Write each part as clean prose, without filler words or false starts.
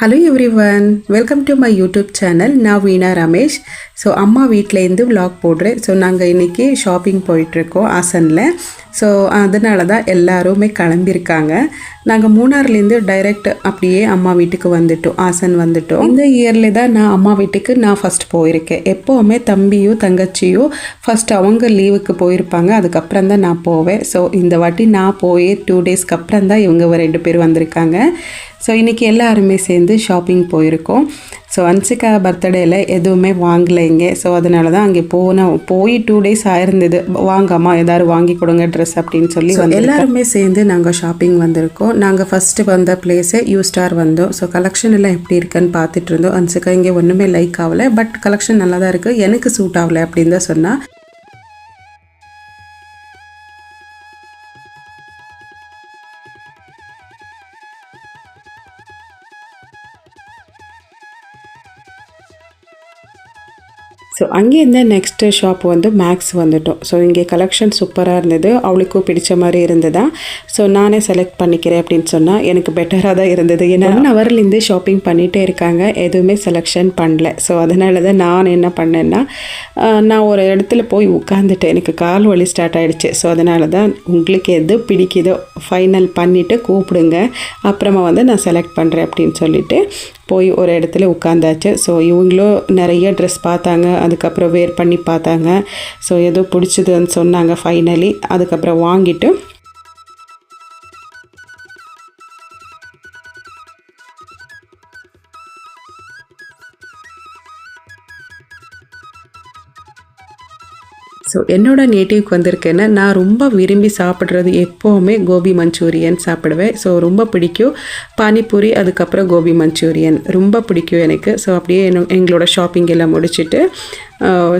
Hello everyone, welcome to my YouTube channel. நான் வீணா Ramesh. So அம்மா வீட்டிலேருந்து விலாக் போடுறேன். ஸோ நாங்கள் இன்றைக்கி ஷாப்பிங் போயிட்டுருக்கோம் ஆசனில். ஸோ அதனால தான் எல்லாருமே கிளம்பியிருக்காங்க. நாங்கள் மூணார்லேருந்து டைரெக்ட் அப்படியே அம்மா வீட்டுக்கு வந்துட்டோம், ஆசன் வந்துட்டோம். இந்த இயரில் தான் நான் அம்மா வீட்டுக்கு ஃபஸ்ட் போயிருக்கேன். எப்போவுமே தம்பியும் தங்கச்சியும் ஃபஸ்ட் அவங்க லீவுக்கு போயிருப்பாங்க, அதுக்கப்புறம் தான் நான் போவேன். ஸோ இந்த வாட்டி நான் போய் 2 டேஸ்க்கு அப்புறம் தான் இவங்க 2 பேர் வந்திருக்காங்க. ஸோ இன்றைக்கி எல்லாருமே சேர்ந்து ஷாப்பிங் போயிருக்கோம். ஸோ அன்சிகா பர்த்டேயில் எதுவுமே வாங்கலைங்க. ஸோ அதனால தான் அங்கே போய் 2 டேஸ் ஆயிருந்தது. வாங்கம்மா எதாவது வாங்கி கொடுங்க ட்ரெஸ் அப்படின்னு சொல்லி எல்லாருமே சேர்ந்து நாங்கள் ஷாப்பிங் வந்திருக்கோம். நாங்கள் ஃபஸ்ட்டு வந்த பிளேஸே யூ-ஸ்டார் வந்தோம். ஸோ கலெக்ஷன் எல்லாம் எப்படி இருக்குன்னு பார்த்துட்டு இருந்தோம். அன்சிகா இங்கே ஒன்றுமே லைக் ஆகலை, பட் கலெக்ஷன் நல்லா தான் இருக்குது, எனக்கு சூட் ஆகலை அப்படின்னு தான் சொன்னால். ஸோ அங்கேருந்து நெக்ஸ்ட்டு ஷாப் மேக்ஸ் வந்துட்டோம். ஸோ இங்கே கலெக்ஷன் சூப்பராக இருந்தது, அவளுக்கும் பிடிச்ச மாதிரி இருந்ததா. ஸோ நானே செலக்ட் பண்ணிக்கிறேன் அப்படின்னு சொன்னால் எனக்கு பெட்டராக தான் இருந்தது. ஏன்னா 1 ஹவர்லேருந்து ஷாப்பிங் பண்ணிகிட்டே இருக்காங்க, எதுவுமே செலெக்ஷன் பண்ணல. ஸோ அதனால தான் நான் என்ன பண்ணேன்னா, நான் ஒரு இடத்துல போய் உட்காந்துட்டேன். எனக்கு கால் வலி ஸ்டார்ட் ஆகிடுச்சு. ஸோ அதனால தான் உங்களுக்கு எது பிடிக்குதோ ஃபைனல் பண்ணிவிட்டு கூப்பிடுங்க, அப்புறமா நான் செலக்ட் பண்ணுறேன் அப்படின்னு சொல்லிவிட்டு போய் ஒரு இடத்துல உட்காந்தாச்சு. ஸோ இவங்களும் நிறைய ட்ரெஸ் பார்த்தாங்க, அதுக்கப்புறம் வேர் பண்ணி பார்த்தாங்க. ஸோ ஏதோ பிடிச்சதுன்னு சொன்னாங்க ஃபைனலி. அதுக்கப்புறம் வாங்கிட்டு ஸோ என்னோட நேட்டிவ்க்கு வந்திருக்கேன்னா, நான் ரொம்ப விரும்பி சாப்பிட்றது எப்போவுமே கோபி மஞ்சூரியன் சாப்பிடுவேன். ஸோ ரொம்ப பிடிக்கும் பானிபூரி, அதுக்கப்புறம் கோபி மஞ்சூரியன் ரொம்ப பிடிக்கும் எனக்கு. ஸோ அப்படியே எங்களோட ஷாப்பிங் எல்லாம் முடிச்சுட்டு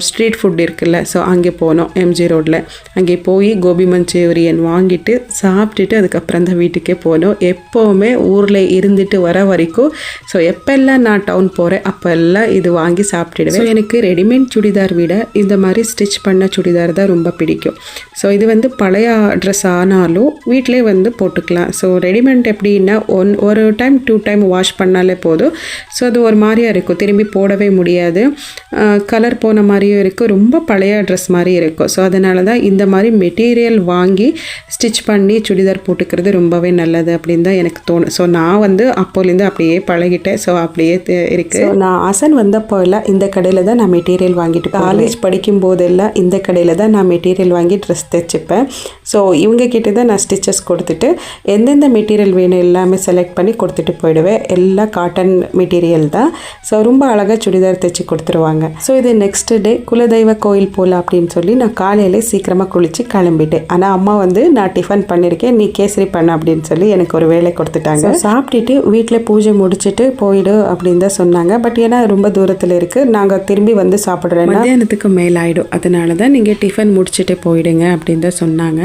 ஸ்ட்ரீட் ஃபுட் இருக்குல்ல, ஸோ அங்கே போனோம் எம்ஜி ரோட்டில். அங்கே போய் கோபி மஞ்சூரியன் வாங்கிட்டு சாப்பிட்டுட்டு அதுக்கப்புறம் தான் வீட்டுக்கே போனோம். எப்போவுமே ஊரில் இருந்துட்டு வர வரைக்கும் ஸோ எப்போல்லாம் நான் டவுன் போகிறேன் அப்போல்லாம் இது வாங்கி சாப்பிட்டுடுவேன். ஸோ எனக்கு ரெடிமேட் சுடிதார் விட இந்த மாதிரி ஸ்டிச் பண்ண சுடிதார் தான் ரொம்ப பிடிக்கும். ஸோ இது பழைய ட்ரெஸ் ஆனாலும் வீட்டிலே போட்டுக்கலாம். ஸோ ரெடிமேட் எப்படின்னா ஒரு டைம் 2 டைம் வாஷ் பண்ணாலே போதும். ஸோ அது ஒரு மாதிரியாக இருக்கும், திரும்பி போடவே முடியாது, கலர் போன மாதிரியும் இருக்கும், ரொம்ப பழைய ட்ரெஸ் மாதிரி இருக்கும். ஸோ அதனால தான் இந்த மாதிரி மெட்டீரியல் வாங்கி ஸ்டிச் பண்ணி சுடிதார் போட்டுக்கிறது ரொம்பவே நல்லது அப்படின்னு தான் எனக்கு தோணும். ஸோ நான் அப்போலேருந்து அப்படியே பழகிட்டேன். ஸோ அப்படியே இருக்குது. ஸோ நான் ஆசன் வந்தப்போ எல்லாம் இந்த கடையில் தான் நான் மெட்டீரியல் வாங்கிட்டு, காலேஜ் படிக்கும் போதெல்லாம் இந்த கடையில் தான் நான் மெட்டீரியல் வாங்கி ட்ரெஸ் தைச்சிப்பேன். ஸோ இவங்க கிட்டே தான் நான் ஸ்டிச்சஸ் கொடுத்துட்டு எந்தெந்த மெட்டீரியல் வேணும் எல்லாமே செலக்ட் பண்ணி கொடுத்துட்டு போயிடுவேன். எல்லாம் காட்டன் மெட்டீரியல் தான். ஸோ ரொம்ப அழகாக சுடிதார் தைச்சி கொடுத்துருவாங்க. ஸோ இது நெக்ஸ்ட் டே குலதெய்வ கோயில் போகலாம் அப்படின்னு சொல்லி நான் காலையிலே சீக்கிரமாக குளித்து கிளம்பிட்டேன். ஆனால் அம்மா நான் டிஃபன் பண்ணியிருக்கேன், நீ கேசரி பண்ண அப்படின்னு சொல்லி எனக்கு ஒரு வேலை கொடுத்துட்டாங்க. சாப்பிட்டுட்டு வீட்டில் பூஜை முடிச்சுட்டு போயிடு அப்படின்னு தான் சொன்னாங்க. பட் ஏன்னா ரொம்ப தூரத்தில் இருக்குது, நாங்கள் திரும்பி சாப்பிட்றேன், மத்தியானத்துக்கு மேலாயிடும், அதனால தான் நீங்கள் டிஃபன் முடிச்சுட்டு போயிடுங்க அப்படின்னு தான் சொன்னாங்க.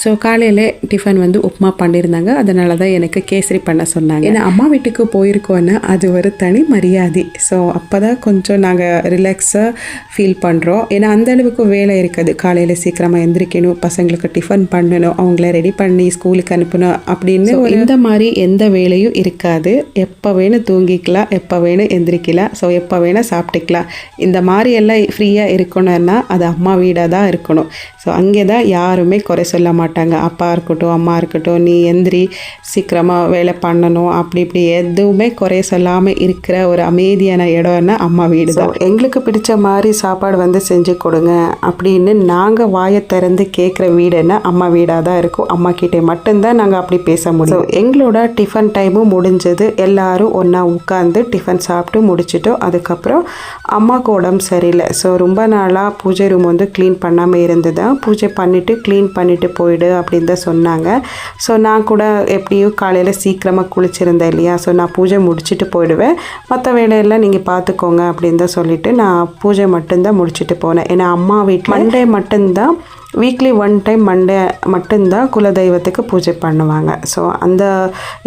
ஸோ காலையில் டிஃபன் உப்புமா பண்ணியிருந்தாங்க, அதனால தான் எனக்கு கேசரி பண்ண சொன்னாங்க. ஏன்னா அம்மா வீட்டுக்கு போயிருக்கோன்னா அது ஒரு தனி மரியாதை. ஸோ அப்போ தான் கொஞ்சம் நாங்கள் ரிலாக்ஸாக ஃபீல் பண்ணுறோம். ஏன்னா அந்தளவுக்கு வேலை இருக்காது. காலையில் சீக்கிரமாக எந்திரிக்கணும், பசங்களுக்கு டிஃபன் பண்ணணும், அவங்கள ரெடி பண்ணி ஸ்கூலுக்கு அனுப்பணும் அப்படின்னு இந்த மாதிரி எந்த வேலையும் இருக்காது. எப்போ வேணும் தூங்கிக்கலாம், எப்போ வேணும் எந்திரிக்கலாம், ஸோ எப்போ வேணும் சாப்பிட்டுக்கலாம். இந்த மாதிரி எல்லாம் ஃப்ரீயாக இருக்கணும்னா அது அம்மா வீடாக தான் இருக்கணும். ஸோ அங்கே தான் யாருமே குறை சொல்ல மாட்டாங்க. அப்பா இருக்கட்டும் அம்மா இருக்கட்டும், நீ எந்திரி சீக்கிரமாக வேலை பண்ணணும் அப்படி இப்படி எதுவுமே குறை சொல்லாமல் இருக்கிற ஒரு அமைதியான இடம்னா அம்மா வீடு தான். எங்களுக்கு பிடிச்ச மாதிரி சாப்பாடு செஞ்சு கொடுங்க அப்படின்னு நாங்கள் வாயை திறந்து கேட்குற வீடுன்னா அம்மா வீடாக தான் இருக்கும். அம்மா கிட்டே மட்டும்தான் நாங்கள் அப்படி பேச முடியும். எங்களோட டிஃபன் டைமும் முடிஞ்சது. எல்லோரும் ஒன்றா உட்காந்து டிஃபன் சாப்பிட்டு முடிச்சிட்டோம். அதுக்கப்புறம் அம்மாவுக்கு உடம்பு சரியில்லை. ஸோ ரொம்ப நாளாக பூஜை ரூம் க்ளீன் பண்ணாமல் இருந்தது. பூஜை பண்ணிவிட்டு க்ளீன் பண்ணிவிட்டு போயிடு அப்படின்னு தான் சொன்னாங்க. ஸோ நான் கூட எப்படியும் காலையில் சீக்கிரமாக குளிச்சிருந்தேன் இல்லையா, ஸோ நான் பூஜை முடிச்சுட்டு போயிடுவேன், மற்ற வேலையெல்லாம் நீங்கள் பார்த்துக்கோங்க அப்படின்னு தான் சொல்லிவிட்டு நான் பூஜை மட்டும்தான் முடிச்சுட்டு போனேன். ஏன்னா அம்மா வீட்டில் மண்டே மட்டும்தான் வீக்லி 1 டைம் மண்டே மட்டும்தான் குலதெய்வத்துக்கு பூஜை பண்ணுவாங்க. ஸோ அந்த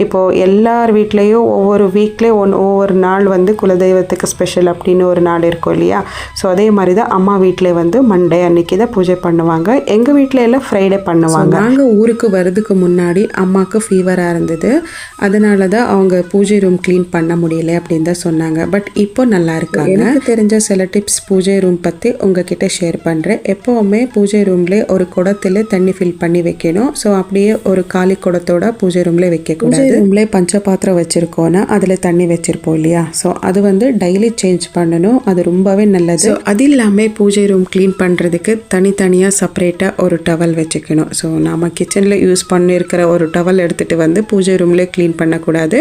இப்போது எல்லார் வீட்லேயும் ஒவ்வொரு வீக்லேயும் ஒவ்வொரு நாள் வந்து குலதெய்வத்துக்கு ஸ்பெஷல் அப்படின்னு ஒரு நாள் இருக்கும் இல்லையா. ஸோ அதே மாதிரி தான் அம்மா வீட்டில் வந்து மண்டே அன்னைக்கு தான் பூஜை பண்ணுவாங்க. எங்கள் வீட்டில் எல்லாம் ஃப்ரைடே பண்ணுவாங்க. நாங்கள் ஊருக்கு வர்றதுக்கு முன்னாடி அம்மாவுக்கு ஃபீவராக இருந்தது, அதனால தான் அவங்க பூஜை ரூம் க்ளீன் பண்ண முடியல அப்படின்னு தான் சொன்னாங்க. பட் இப்போ நல்லா இருக்காங்க. எனக்கு தெரிஞ்ச சில டிப்ஸ் பூஜை ரூம் பற்றி உங்ககிட்ட ஷேர் பண்ணுறேன். எப்போவுமே பூஜை ரூம்லேயே ஒரு குடத்தில் தண்ணி ஃபில் பண்ணி வைக்கணும். ஸோ அப்படியே ஒரு காலி குடத்தோட பூஜை ரூம்லேயே வைக்கக்கூடாது. ரூம்லேயே பஞ்ச பாத்திரம் வச்சுருக்கோன்னா அதில் தண்ணி வச்சுருப்போம் இல்லையா. ஸோ அது வந்து டெய்லி சேஞ்ச் பண்ணணும். அது ரொம்பவே நல்லது. ஸோ அது இல்லாமல் பூஜை ரூம் க்ளீன் பண்ணுறதுக்கு தனித்தனியாக செப்பரேட்டாக ஒரு டவல் வச்சுக்கணும். ஸோ நம்ம கிச்சனில் யூஸ் பண்ணியிருக்கிற ஒரு டவல் எடுத்துகிட்டு வந்து பூஜை ரூம்லேயே க்ளீன் பண்ணக்கூடாது.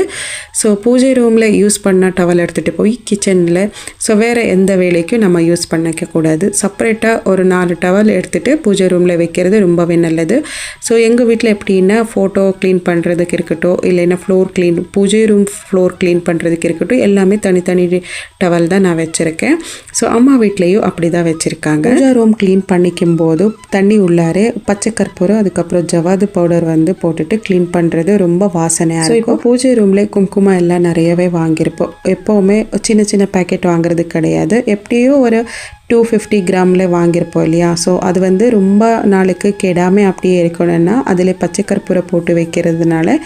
ஸோ பூஜை ரூமில் யூஸ் பண்ண டவல் எடுத்துகிட்டு போய் கிச்சனில் ஸோ வேறு எந்த வேலைக்கும் நம்ம யூஸ் பண்ணிக்கக்கூடாது. செப்பரேட்டாக ஒரு 4 டவல் எடுத்துகிட்டு பூஜை ரூமில் வைக்கிறது ரொம்பவே நல்லது. ஸோ எங்கள் வீட்டில் எப்படின்னா ஃபோட்டோ க்ளீன் பண்ணுறதுக்கு இருக்கட்டும், இல்லைன்னா பூஜை ரூம் ஃப்ளோர் க்ளீன் பண்ணுறதுக்கு இருக்கட்டும், எல்லாமே தனித்தனி டவல் தான் நான் வச்சுருக்கேன். ஸோ அம்மா வீட்லேயும் அப்படி தான் வச்சுருக்காங்க. பூஜை ரூம் க்ளீன் பண்ணிக்கும் போது தண்ணி உள்ளாரே பச்சை கற்பூரம் அதுக்கப்புறம் ஜவாது பவுடர் வந்து போட்டுட்டு க்ளீன் பண்ணுறது ரொம்ப வாசனையாக இருக்கும். இப்போ பூஜை ரூம்ல குங்குமம் எல்லாம் நிறையவே வாங்கியிருப்போம். எப்போவுமே சின்ன சின்ன பேக்கெட் வாங்குறது கிடையாது. எப்படியோ ஒரு 250 கிராமில் வாங்கியிருப்போம் இல்லையா. ஸோ அது வந்து ரொம்ப நாளுக்கு கெடாமல் அப்படியே இருக்கணும்னா அதில் பச்சை கற்பூரம் போட்டு வைக்கிறதுனால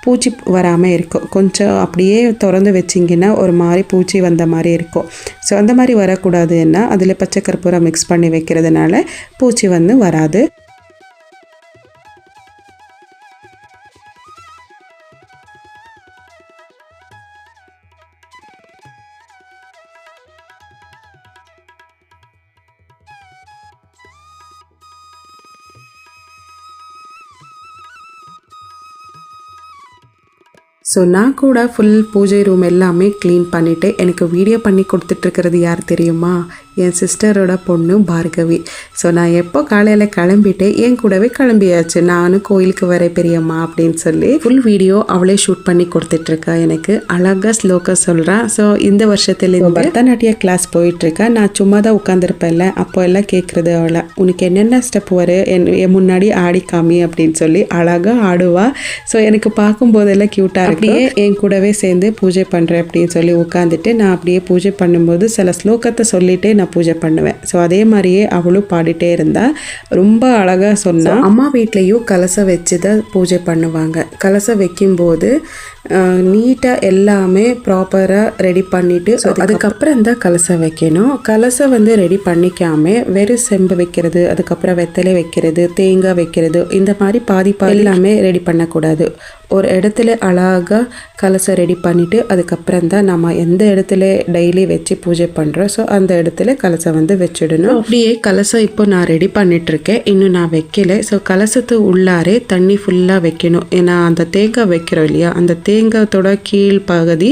பூச்சி வராமல் இருக்கும். கொஞ்சம் அப்படியே திறந்து வச்சிங்கன்னா ஒரு மாதிரி பூச்சி வந்த மாதிரி இருக்கும். ஸோ அந்த மாதிரி வரக்கூடாதுன்னா அதில் பச்சை கற்பூரம் மிக்ஸ் பண்ணி வைக்கிறதுனால பூச்சி வந்து வராது. ஸோ நான் கூட ஃபுல் பூஜை ரூம் எல்லாமே க்ளீன் பண்ணிவிட்டு எனக்கு வீடியோ பண்ணி கொடுத்துட்ருக்கிறது யார் தெரியுமா? என் சிஸ்டரோட பொண்ணு பார்கவி. ஸோ நான் எப்போ காலையில் கிளம்பிட்டு என் கூடவே கிளம்பியாச்சு. நானும் கோயிலுக்கு வர பெரியம்மா அப்படின்னு சொல்லி ஃபுல் வீடியோ அவளே ஷூட் பண்ணி கொடுத்துட்ருக்கா. எனக்கு அழகாக ஸ்லோக்காக சொல்கிறான். ஸோ இந்த வருஷத்துலேருந்து பரதநாட்டிய கிளாஸ் போயிட்டுருக்கா. நான் சும்மா தான் உட்காந்துருப்பேன்ல, அப்போ எல்லாம் கேட்குறது அவளை, உனக்கு என்னென்ன ஸ்டெப் வரும் என் முன்னாடி ஆடி காமி அப்படின்னு சொல்லி அழகாக ஆடுவா. ஸோ எனக்கு பார்க்கும்போதெல்லாம் க்யூட்டாக இருக்கு. அப்படியே என் கூடவே சேர்ந்து பூஜை பண்ணுறேன் அப்படின்னு சொல்லி உட்காந்துட்டு நான் அப்படியே பூஜை பண்ணும்போது சில ஸ்லோகத்தை சொல்லிகிட்டே நான் பூஜை பண்ணுவேன். ஸோ அதே மாதிரியே அவளும் பாடிட்டே இருந்தா. ரொம்ப அழகாக சொன்னா. அம்மா வீட்லேயும் கலசம் வச்சு தான் பூஜை பண்ணுவாங்க. கலசம் வைக்கும்போது நீட்டாக எல்லாமே ப்ராப்பராக ரெடி பண்ணிவிட்டு அதுக்கப்புறம் தான் கலசம் வைக்கணும். கலசம் வந்து ரெடி பண்ணிக்காமல் வெறும் செம்பு வைக்கிறது, அதுக்கப்புறம் வெத்தலை வைக்கிறது, தேங்காய் வைக்கிறது, இந்த மாதிரி பாதி எல்லாமே ரெடி பண்ணக்கூடாது. ஒரு இடத்துல அழகாக கலசம் ரெடி பண்ணிவிட்டு அதுக்கப்புறம் தான் நம்ம எந்த இடத்துல டெய்லி வச்சு பூஜை பண்ணுறோம் ஸோ அந்த இடத்துல கலசம் வந்து வச்சிடணும். அப்படியே கலசம் இப்போ நான் ரெடி பண்ணிகிட்ருக்கேன், இன்னும் நான் வைக்கல. ஸோ கலசத்து உள்ளாரே தண்ணி ஃபுல்லாக வைக்கணும். ஏன்னா அந்த தேங்காய் வைக்கிறோம் இல்லையா, அந்த தேங்காயத்தோட கீழ் பகுதி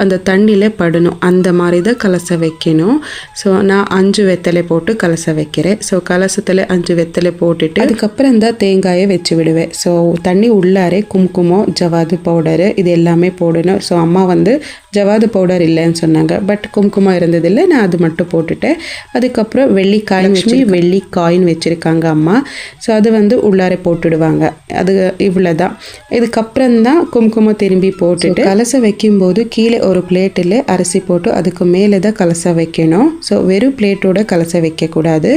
அந்த தண்ணியில் படணும். அந்த மாதிரி தான் கலசம் வைக்கணும். ஸோ நான் 5 வெத்தலை போட்டு கலசம் வைக்கிறேன். ஸோ கலசத்தில் 5 வெத்தலை போட்டுட்டு அதுக்கப்புறம் தான் தேங்காயை வச்சு விடுவேன். ஸோ தண்ணி உள்ளாரே குங்குமம், ஜவாது பவுடரு இது எல்லாமே போடணும். ஸோ அம்மா வந்து ஜவாது பவுடர் இல்லைன்னு சொன்னாங்க, பட் குங்குமம் இருந்ததில்லை, நான் அது மட்டும் போட்டுட்டேன். அதுக்கப்புறம் வெள்ளி காயின் வச்சுருக்காங்க அம்மா. ஸோ அது வந்து உள்ளாரே போட்டுடுவாங்க. அது இவ்வளோ தான். இதுக்கப்புறம் தான் குங்குமம் திரும்பி போட்டுட்டு கலசம் வைக்கும்போது கீழே ஒரு பிளேட்டில் அரிசி போட்டு அதுக்கு மேலே தான் கலசம் வைக்கணும். ஸோ வெறும் பிளேட்டோட கலசம் வைக்கக்கூடாது.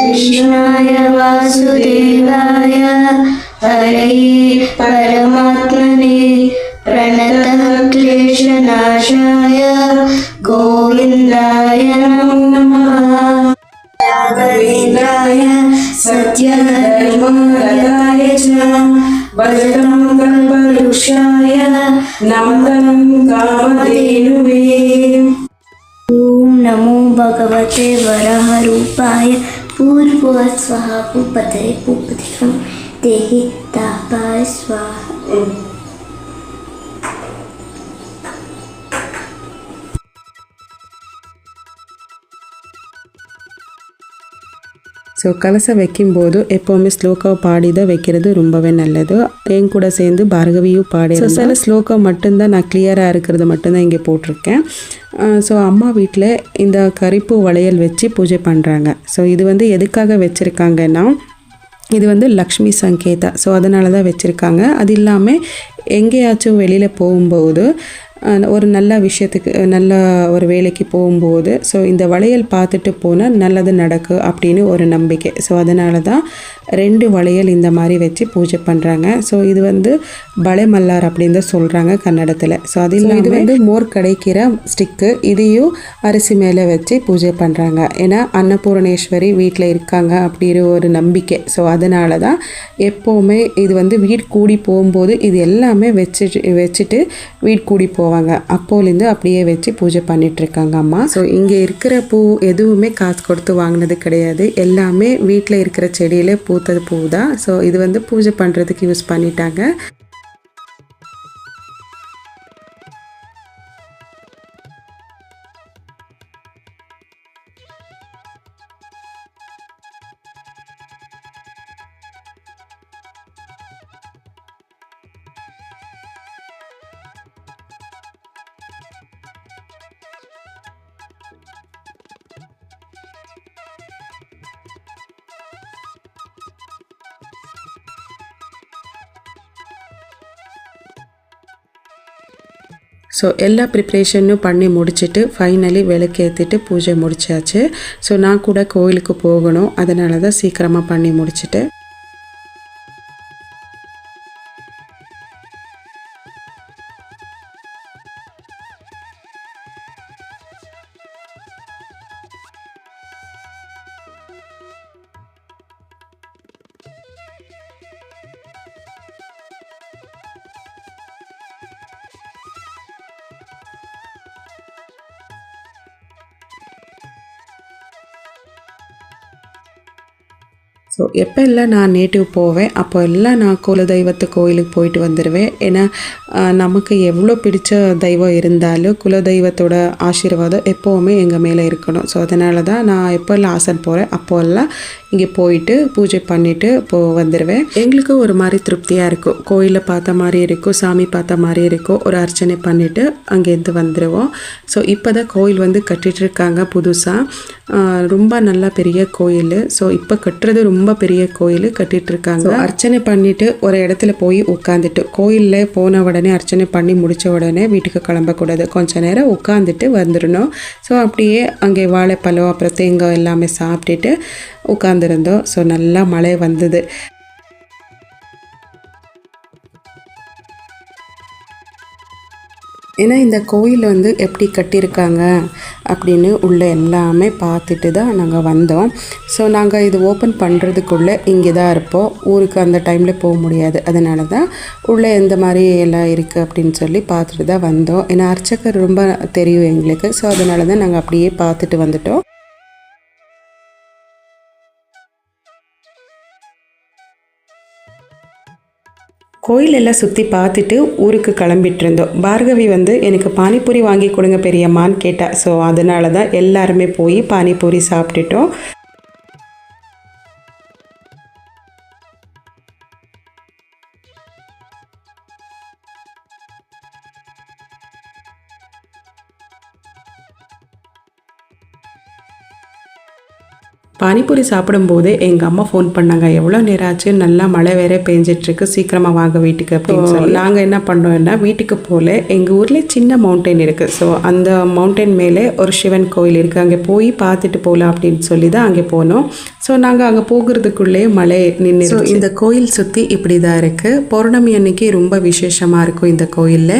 कृष्णाय वासुदेवाय हरे परमात्मने प्रणतं क्लेशनाशाय गोविन्दाय नमः। राघवेन्द्राय सत्यधर्मरताय च भजतं कल्पवृक्षाय नमतं कामधेनुवे। ॐ नमो भगवते वराहरूपाय पूर्ववत् स्वाहा पूपते पूपतिकं देहि तापाय स्वाहा। ஸோ கலசம் வைக்கும்போது எப்போவுமே ஸ்லோகாவை பாடி தான் வைக்கிறது ரொம்பவே நல்லது. என் கூட சேர்ந்து பார்கவியும் பாடி. ஸோ சில ஸ்லோகம் மட்டும்தான் நான் கிளியராக இருக்கிறது மட்டும்தான் இங்கே போட்டிருக்கேன். ஸோ அம்மா வீட்டில் இந்த கரிப்பூ வளையல் வச்சு பூஜை பண்ணுறாங்க. ஸோ இது வந்து எதுக்காக வச்சுருக்காங்கன்னா, இது வந்து லக்ஷ்மி சங்கேதா. ஸோ அதனால தான் வச்சுருக்காங்க. அது இல்லாமல் எங்கேயாச்சும் வெளியில் போகும்போது ஒரு நல்ல விஷயத்துக்கு நல்ல ஒரு வேலைக்கு போகும்போது ஸோ இந்த வளையல் பார்த்துட்டு போனால் நல்லது நடக்கும் அப்படின்னு ஒரு நம்பிக்கை. ஸோ அதனால தான் 2 வளையல் இந்த மாதிரி வச்சு பூஜை பண்ணுறாங்க. ஸோ இது வந்து பಳೆ மல்லார் அப்படின்னு தான் சொல்கிறாங்க கன்னடத்தில். ஸோ அது இல்லாமல் இது வந்து மோர் கிடைக்கிற ஸ்டிக்கு, இதையும் அரிசி மேலே வச்சு பூஜை பண்ணுறாங்க. ஏன்னா அன்னபூரணேஸ்வரி வீட்டில் இருக்காங்க அப்படிங்கிற ஒரு நம்பிக்கை. ஸோ அதனால தான் எப்போவுமே இது வந்து வீடு கூடி போகும்போது இது எல்லாமே வச்சுட்டு வீடு கூடி போவாங்க. அப்போலேருந்து அப்படியே வச்சு பூஜை பண்ணிகிட்ருக்காங்க அம்மா. ஸோ இங்கே இருக்கிற பூ எதுவுமே காசு கொடுத்து வாங்கினது கிடையாது. எல்லாமே வீட்டில் இருக்கிற செடியில் பூத்தது பூ தான். ஸோ இது வந்து பூஜை பண்ணுறதுக்கு யூஸ் பண்ணிட்டாங்க. ஸோ எல்லா ப்ரிப்ரேஷனும் பண்ணி முடிச்சுட்டு ஃபைனலி விளக்கேற்றிட்டு பூஜை முடிச்சாச்சு. ஸோ நான் கூட கோயிலுக்கு போகணும், அதனால தான் சீக்கிரமாக பண்ணி முடிச்சுட்டு ஸோ எப்போ எல்லாம் நான் நேட்டிவ் போவேன் அப்போ எல்லாம் நான் குலதெய்வத்து கோயிலுக்கு போயிட்டு வந்துடுவேன். ஏன்னா நமக்கு எவ்வளோ பிடிச்ச தெய்வம் இருந்தாலும் குலதெய்வத்தோட ஆசீர்வாதம் எப்போவுமே எங்கள் மேலே இருக்கணும். ஸோ அதனால தான் நான் எப்போல்லாம் ஆசன் போகிறேன் அப்போல்லாம் இங்கே போயிட்டு பூஜை பண்ணிவிட்டு வந்துடுவேன். எங்களுக்கு ஒரு மாதிரி திருப்தியாக இருக்கும். கோயிலை பார்த்த மாதிரி இருக்கும், சாமி பார்த்த மாதிரி இருக்கும். ஒரு அர்ச்சனை பண்ணிவிட்டு அங்கேருந்து வந்துடுவோம். ஸோ இப்போ தான் கோயில் வந்து கட்டிகிட்ருக்காங்க புதுசாக. ரொம்ப நல்ல பெரிய கோயில். ஸோ இப்போ கட்டுறது ரொம்ப பெரிய கோயில் கட்டிகிட்ருக்காங்க. அர்ச்சனை பண்ணிவிட்டு ஒரு இடத்துல போய் உட்காந்துட்டு, கோயிலில் போன உடனே அர்ச்சனை பண்ணி முடித்த உடனே வீட்டுக்கு கிளம்பக்கூடாது. கொஞ்சம் நேரம் உட்காந்துட்டு வந்துடணும். ஸோ அப்படியே அங்கே வாழைப்பழம் அப்புறம் தேங்காய் எல்லாமே சாப்பிட்டுட்டு உட்காந்துருந்தோம். ஸோ நல்லா மழை வந்தது. ஏன்னா இந்த கோயில் வந்து எப்படி கட்டியிருக்காங்க அப்படின்னு உள்ள எல்லாமே பார்த்துட்டு தான் நாங்கள் வந்தோம். ஸோ நாங்கள் இது ஓப்பன் பண்ணுறதுக்குள்ளே இங்கே தான் இருப்போம். ஊருக்கு அந்த டைமில் போக முடியாது. அதனால தான் உள்ளே எந்த மாதிரி எல்லாம் இருக்குது அப்படின்னு சொல்லி பார்த்துட்டு தான் வந்தோம். ஏன்னா அர்ச்சகர் ரொம்ப தெரியும் எங்களுக்கு. ஸோ அதனால தான் நாங்கள் அப்படியே பார்த்துட்டு வந்துட்டோம். கோயிலெல்லாம் சுற்றி பார்த்துட்டு ஊருக்கு கிளம்பிட்டு இருந்தோம். பார்கவி வந்து எனக்கு பானிபூரி வாங்கி கொடுங்க பெரியம்மான்னு கேட்டா. ஸோ அதனால தான் எல்லாருமே போய் பானிபூரி சாப்பிட்டுட்டோம். பானிபூரி சாப்பிடும்போது எங்கள் அம்மா ஃபோன் பண்ணாங்க. எவ்வளோ நேரம் ஆச்சு, நல்லா மழை வேற பெஞ்சிட்ருக்கு, சீக்கிரமாக வாங்க வீட்டுக்கு அப்படின்னு சொல்லி. நாங்கள் என்ன பண்ணோம்னா வீட்டுக்கு போல எங்கள் ஊரில் சின்ன மவுண்டைன் இருக்குது. ஸோ அந்த மவுண்டைன் மேலே ஒரு சிவன் கோயில் இருக்குது. அங்கே போய் பார்த்துட்டு போகலாம் அப்படின்னு சொல்லி தான் அங்கே போனோம். ஸோ நாங்கள் அங்கே போகிறதுக்குள்ளே மழை நின்று. ஸோ இந்த கோயில் சுற்றி இப்படி தான் இருக்குது. பௌர்ணமி அன்னைக்கு ரொம்ப விசேஷமாக இருக்கும் இந்த கோயிலில்.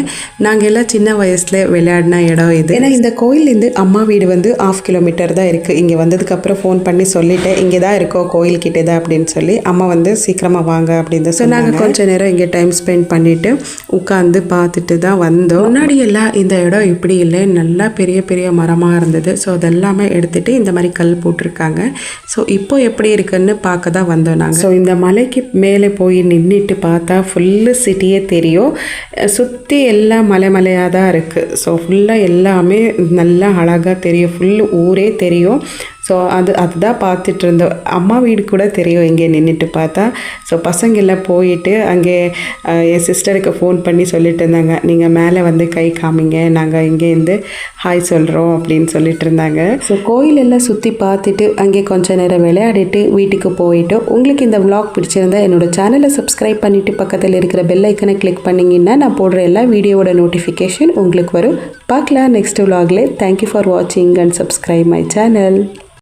நாங்கள் எல்லாம் சின்ன வயசில் விளையாடின இடம் இது. ஏன்னா இந்த கோயிலேருந்து அம்மா வீடு வந்து 1/2 கிலோமீட்டர் தான் இருக்குது. இங்கே வந்ததுக்கப்புறம் ஃபோன் பண்ணி சொல்லிட்டேன், இங்கே தான் இருக்கோம் கோயில்கிட்டே தான் அப்படின்னு சொல்லி. அம்மா வந்து சீக்கிரமாக வாங்க அப்படின்னு. ஸோ நாங்கள் கொஞ்சம் நேரம் இங்கே டைம் ஸ்பெண்ட் பண்ணிவிட்டு உட்காந்து பார்த்துட்டு தான் வந்தோம். முன்னாடி எல்லாம் இந்த இடம் இப்படி இல்லை, நல்லா பெரிய பெரிய மரமாக இருந்தது. ஸோ அதெல்லாமே எடுத்துகிட்டு இந்த மாதிரி கல் போட்டிருக்காங்க. ஸோ இப்போ எப்படி இருக்குன்னு பார்க்க தான் வந்தோம் நாங்கள். ஸோ இந்த மலைக்கு மேலே போய் நின்றுட்டு பார்த்தா ஃபுல்லு சிட்டியே தெரியும். சுற்றி எல்லாம் மலையாக தான் இருக்குது. ஸோ ஃபுல்லாக எல்லாமே நல்லா அழகாக தெரியும். ஃபுல்லு ஊரே தெரியும். ஸோ ஸோ அதுதான் பார்த்துட்டு இருந்தோம். அம்மா வீடு கூட தெரியும் இங்கே நின்றுட்டு பார்த்தா. ஸோ பசங்க எல்லாம் போயிட்டு அங்கே என் சிஸ்டருக்கு ஃபோன் பண்ணி சொல்லிட்டு இருந்தாங்க, நீங்கள் மேலே வந்து கை காமிங்க, நாங்கள் இங்கேருந்து ஹாய் சொல்கிறோம் அப்படின்னு சொல்லிட்டு இருந்தாங்க. ஸோ கோயிலெல்லாம் சுற்றி பார்த்துட்டு அங்கே கொஞ்சம் நேரம் விளையாடிட்டு வீட்டுக்கு போயிட்டோம். உங்களுக்கு இந்த vlog பிடிச்சிருந்தா என்னோடய சேனலை சப்ஸ்கிரைப் பண்ணிவிட்டு பக்கத்தில் இருக்கிற பெல் ஐக்கனை கிளிக் பண்ணிங்கன்னா நான் போடுற எல்லா வீடியோவோட நோட்டிஃபிகேஷன் உங்களுக்கு வரும். பார்க்கலாம் நெக்ஸ்ட் vlogல. தேங்க்யூ ஃபார் வாட்சிங் அண்ட் சப்ஸ்கிரைப் மை சேனல்.